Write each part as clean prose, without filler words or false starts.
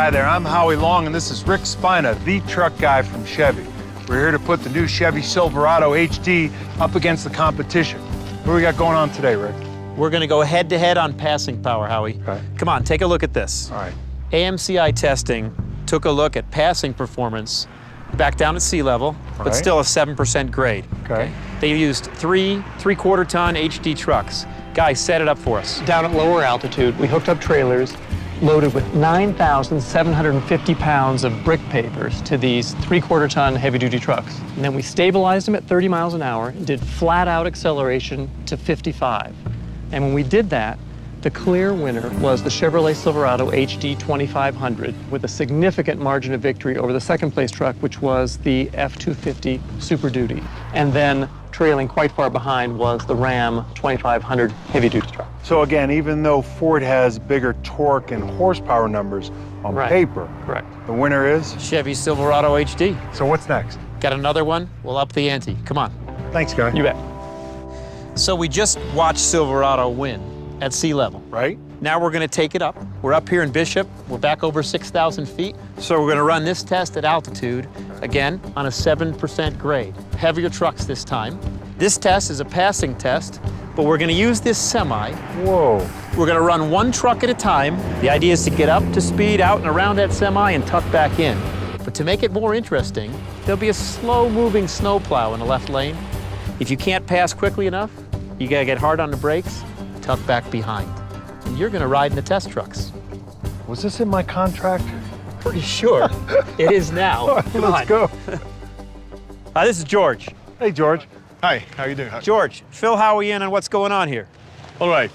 Hi there, I'm Howie Long, and this is Rick Spina, the truck guy from Chevy. We're here to put the new Chevy Silverado HD up against the competition. What do we got going on today, Rick? We're going to go head-to-head on passing power, Howie. Okay. Come on, take a look at this. All right. AMCI testing took a look at passing performance back down at sea level, but Right. still a 7% grade. Okay. They used three-quarter ton HD trucks. Guys, set it up for us. Down at lower altitude, we hooked up trailers loaded with 9,750 pounds of brick pavers to these three-quarter ton heavy-duty trucks. And then we stabilized them at 30 miles an hour and did flat-out acceleration to 55. And when we did that, the clear winner was the Chevrolet Silverado HD 2500 with a significant margin of victory over the second-place truck, which was the F250 Super Duty. And then trailing quite far behind was the Ram 2500 heavy-duty truck. So again, even though Ford has bigger torque and horsepower numbers on paper, Correct. the winner is? Chevy Silverado HD. So what's next? Got another one? We'll up the ante. Come on. Thanks, guy. You bet. So we just watched Silverado win at sea level. Right? Now we're going to take it up. We're up here in Bishop. We're back over 6,000 feet. So we're going to run this test at altitude, again, on a 7% grade. Heavier trucks this time. This test is a passing test, but we're going to use this semi. Whoa. We're going to run one truck at a time. The idea is to get up to speed out and around that semi and tuck back in. But to make it more interesting, there'll be a slow-moving snowplow in the left lane. If you can't pass quickly enough, you got to get hard on the brakes, tuck back behind. And you're going to ride in the test trucks. Was this in my contract? Pretty sure it is now. All right, Come let's on. go. This is George. Hey, George. Hi, how you doing? George, fill Howie in on what's going on here. All right.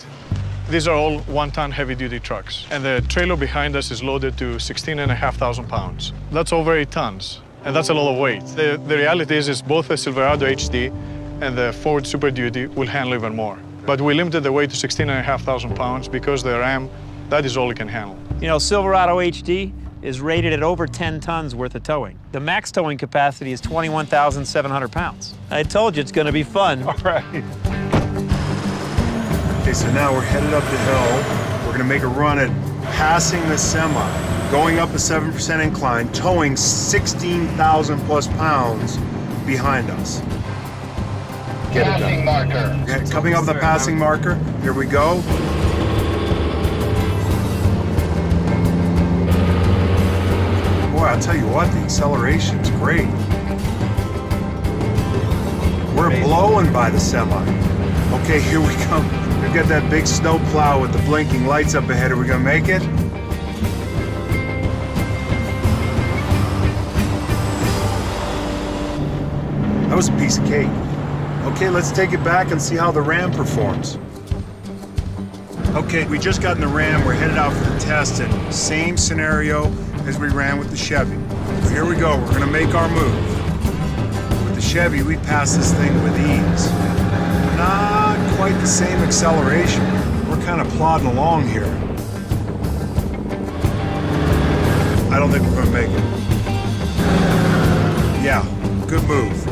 These are all one-ton heavy-duty trucks, and the trailer behind us is loaded to 16,500 pounds. That's over 8 tons, and that's a lot of weight. The reality is both the Silverado HD and the Ford Super Duty will handle even more. But we limited the weight to 16,500 pounds because the Ram, that is all it can handle. You know, Silverado HD is rated at over 10 tons worth of towing. The max towing capacity is 21,700 pounds. I told you it's going to be fun. All right. Okay, so now we're headed up the hill. We're going to make a run at passing the semi, going up a 7% incline, towing 16,000 plus pounds behind us. Get it done. Marker. Okay, coming up the passing marker. Here we go. Boy, I'll tell you what, the acceleration's great. We're blowing by the semi. Okay, here we come. We've got that big snow plow with the blinking lights up ahead. Are we gonna make it? That was a piece of cake. Okay, let's take it back and see how the Ram performs. Okay, we just got in the Ram. We're headed out for the test, and same scenario as we ran with the Chevy. So here we go. We're gonna make our move. With the Chevy, we pass this thing with ease. Not quite the same acceleration. We're kind of plodding along here. I don't think we're gonna make it. Yeah, good move.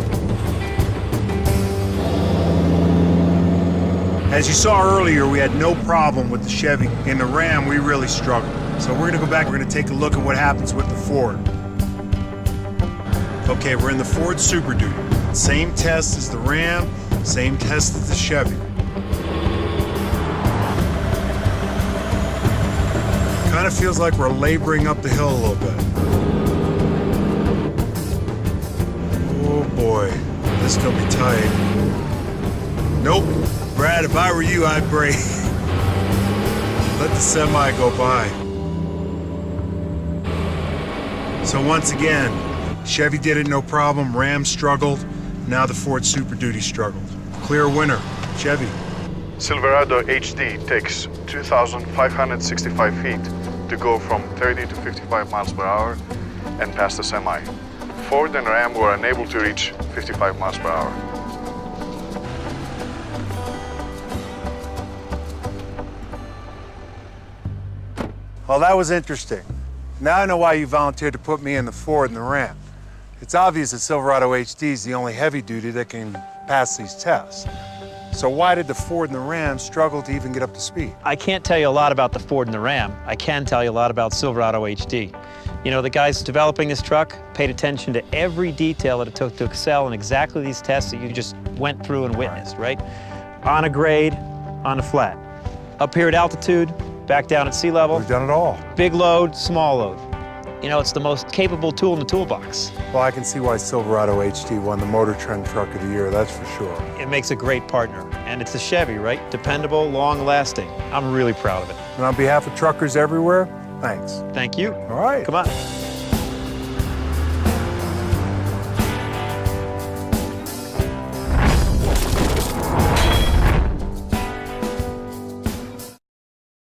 As you saw earlier, we had no problem with the Chevy. In the Ram, we really struggled. So we're gonna go back, we're gonna take a look at what happens with the Ford. Okay, we're in the Ford Super Duty. Same test as the Ram, same test as the Chevy. Kind of feels like we're laboring up the hill a little bit. Oh boy, this is gonna be tight. Nope. Brad, if I were you, I'd brake. Let the semi go by. So once again, Chevy did it no problem, Ram struggled, now the Ford Super Duty struggled. Clear winner, Chevy. Silverado HD takes 2,565 feet to go from 30 to 55 miles per hour and pass the semi. Ford and Ram were unable to reach 55 miles per hour. Well, that was interesting. Now I know why you volunteered to put me in the Ford and the Ram. It's obvious that Silverado HD is the only heavy duty that can pass these tests. So why did the Ford and the Ram struggle to even get up to speed? I can't tell you a lot about the Ford and the Ram. I can tell you a lot about Silverado HD. You know, the guys developing this truck paid attention to every detail that it took to excel in exactly these tests that you just went through and witnessed, right? On a grade, on a flat. Up here at altitude, back down at sea level. We've done it all. Big load, small load. You know, it's the most capable tool in the toolbox. Well, I can see why Silverado HD won the Motor Trend Truck of the Year, that's for sure. It makes a great partner. And it's a Chevy, right? Dependable, long-lasting. I'm really proud of it. And on behalf of truckers everywhere, thanks. Thank you. All right. Come on.